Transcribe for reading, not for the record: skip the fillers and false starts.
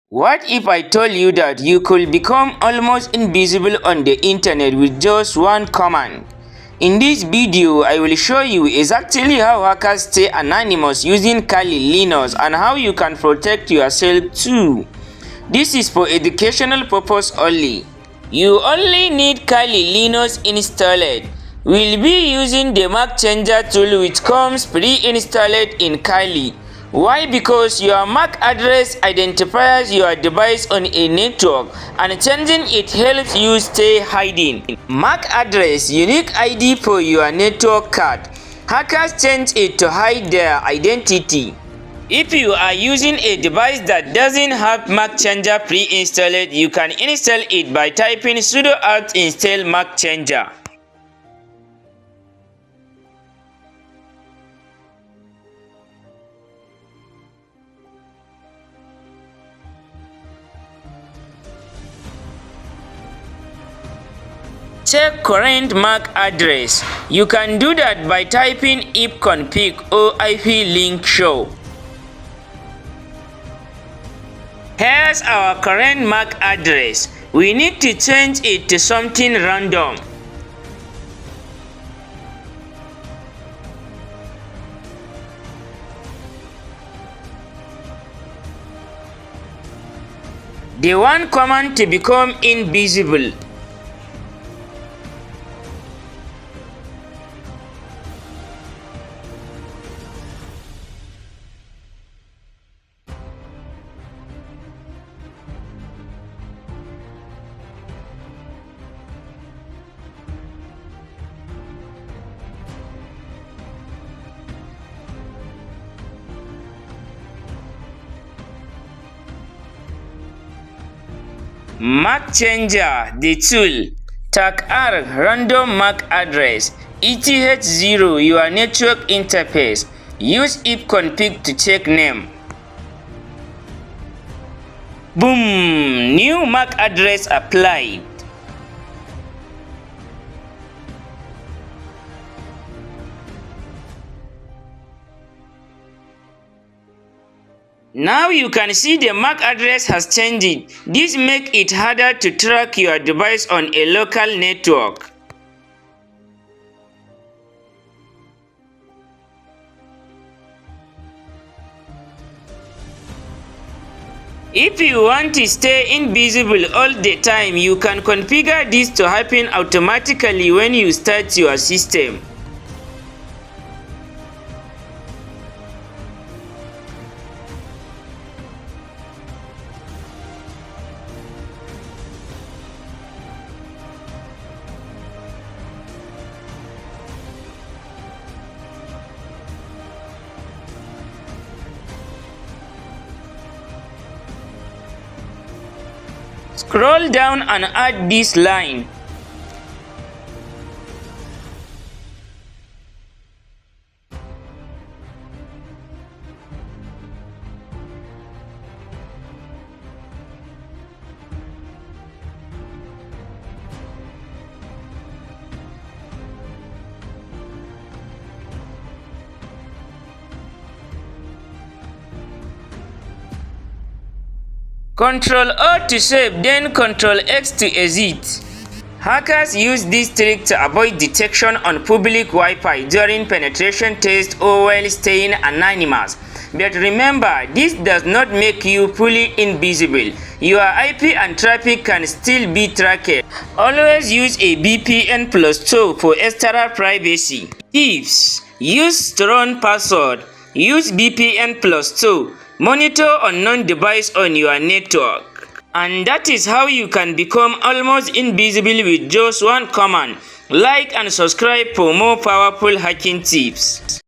What if I told you that you could become almost invisible on the internet with just one command? In this video, I will show you exactly how hackers stay anonymous using Kali Linux and how you can protect yourself too. This is for educational purpose only. You only need Kali Linux installed. We'll be using the macchanger tool which comes pre-installed in Kali. Why? Because your MAC address identifies your device on a network and changing it helps you stay hidden. MAC address, unique ID for your network card. Hackers change it to hide their identity. If you are using a device that doesn't have macchanger pre-installed, you can install it by typing sudo apt install macchanger. Check current MAC address. You can do that by typing ifconfig or ip-link show. Here's our current MAC address. We need to change it to something random. The one command to become invisible. Macchanger, the tool. Tag R, random MAC address. ETH0, your network interface. Use ifconfig to check name. Boom! New MAC address applied. Now you can see the MAC address has changed. This makes it harder to track your device on a local network. If you want to stay invisible all the time, you can configure this to happen automatically when you start your system. Scroll down and add this line. Ctrl O to save, then Ctrl X to exit. Hackers use this trick to avoid detection on public Wi-Fi during penetration tests or while staying anonymous. But remember, this does not make you fully invisible. Your IP and traffic can still be tracked. Always use a VPN plus 2 for extra privacy. Tips: use strong password. Use VPN plus 2. Monitor unknown device on your network. And that is how you can become almost invisible with just one command. Like and subscribe for more powerful hacking tips.